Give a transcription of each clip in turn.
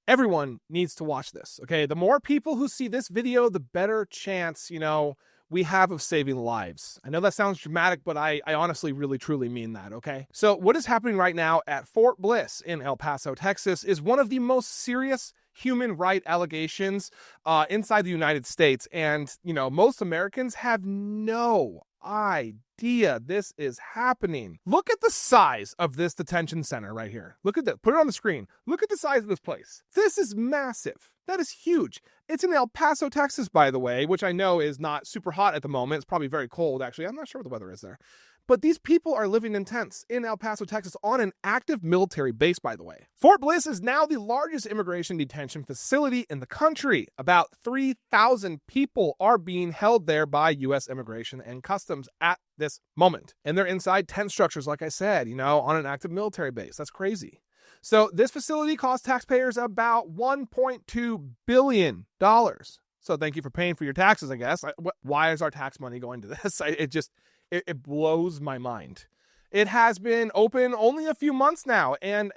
Everyone needs to watch this, okay? The more people who see this video, the better chance, we have of saving lives. I know that sounds dramatic, but I honestly really truly mean that, okay? So what is happening right now at Fort Bliss in El Paso, Texas is one of the most serious human rights allegations inside the United States. And, most Americans have no idea this is happening. Look at the size of this detention center right here. Look at that. Put it on the screen. Look at the size of this place. This is massive. That is huge. It's in El Paso, Texas, by the way, which I know is not super hot at the moment. It's probably very cold, actually. I'm not sure what the weather is there. But these people are living in tents in El Paso, Texas, on an active military base, by the way. Fort Bliss is now the largest immigration detention facility in the country. About 3,000 people are being held there by U.S. Immigration and Customs at this moment. And they're inside tent structures, like I said, on an active military base. That's crazy. So this facility costs taxpayers about $1.2 billion. So thank you for paying for your taxes, I guess. Why is our tax money going to this? It blows my mind. It has been open only a few months now, and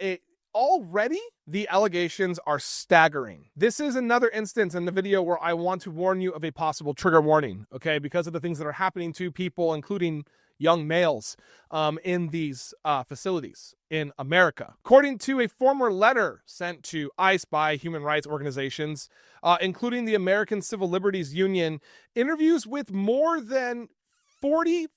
already the allegations are staggering. This is another instance in the video where I want to warn you of a possible trigger warning, okay, because of the things that are happening to people, including young males in these facilities in America. According to a former letter sent to ICE by human rights organizations, including the American Civil Liberties Union, interviews with more than 45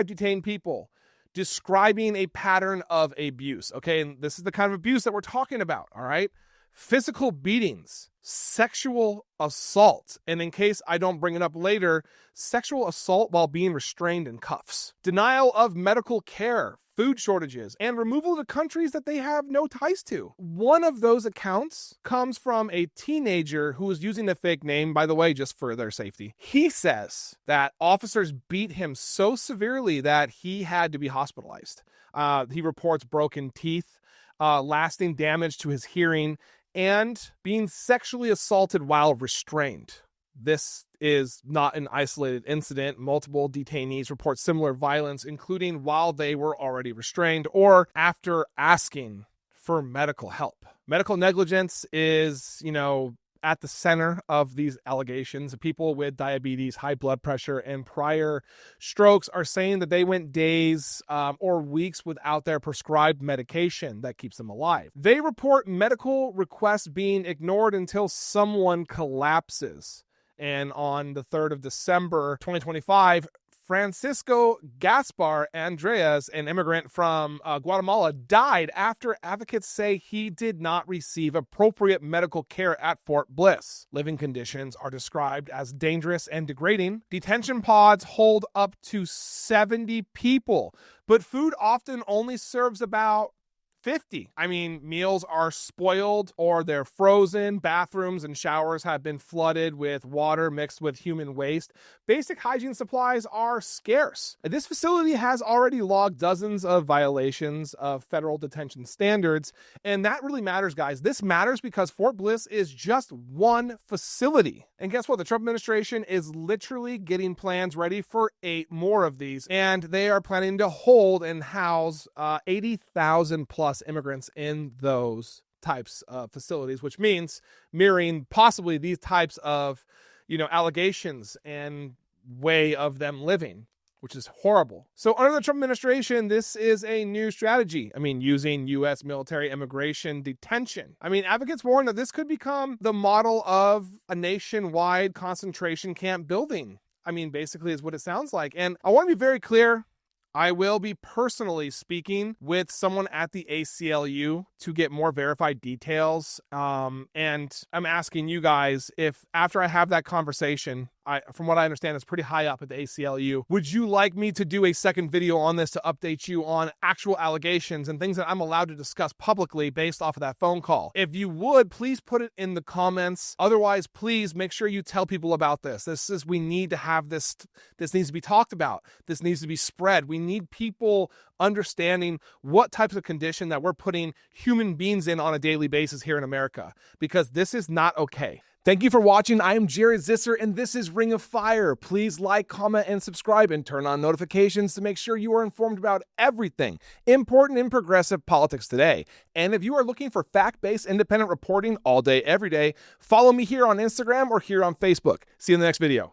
detained people describing a pattern of abuse. Okay, and this is the kind of abuse that we're talking about, all right? Physical beatings, sexual assault, and in case I don't bring it up later, sexual assault while being restrained in cuffs, denial of medical care, food shortages, and removal to countries that they have no ties to. One of those accounts comes from a teenager who was using a fake name, by the way, just for their safety. He says that officers beat him so severely that he had to be hospitalized. He reports broken teeth, lasting damage to his hearing, and being sexually assaulted while restrained. This is not an isolated incident. Multiple detainees report similar violence, including while they were already restrained or after asking for medical help. Medical negligence is, at the center of these allegations. People with diabetes, high blood pressure, and prior strokes are saying that they went days or weeks without their prescribed medication that keeps them alive. They report medical requests being ignored until someone collapses. And on the 3rd of December, 2025, Francisco Gaspar Andreas, an immigrant from Guatemala, died after advocates say he did not receive appropriate medical care at Fort Bliss. Living conditions are described as dangerous and degrading. Detention pods hold up to 70 people, but food often only serves about 50. Meals are spoiled or they're frozen. Bathrooms and showers have been flooded with water mixed with human waste. Basic hygiene supplies are scarce. This facility has already logged dozens of violations of federal detention standards, and that really matters, guys. This matters because Fort Bliss is just one facility. And guess what? The Trump administration is literally getting plans ready for 8 more of these, and they are planning to hold and house 80,000 plus immigrants in those types of facilities, which means mirroring possibly these types of, allegations and way of them living, which is horrible. So under the Trump administration, this is a new strategy. Using U.S. military immigration detention. Advocates warn that this could become the model of a nationwide concentration camp building. Basically is what it sounds like. And I want to be very clear. I will be personally speaking with someone at the ACLU to get more verified details. And I'm asking you guys if after I have that conversation, from what I understand, it's pretty high up at the ACLU. Would you like me to do a second video on this to update you on actual allegations and things that I'm allowed to discuss publicly based off of that phone call? If you would, please put it in the comments. Otherwise, please make sure you tell people about this. We need to have this. This needs to be talked about. This needs to be spread. We need people understanding what types of condition that we're putting human beings in on a daily basis here in America, because this is not okay. Thank you for watching. I am Jared Zisser, and this is Ring of Fire. Please like, comment, and subscribe, and turn on notifications to make sure you are informed about everything important in progressive politics today. And if you are looking for fact-based, independent reporting all day, every day, follow me here on Instagram or here on Facebook. See you in the next video.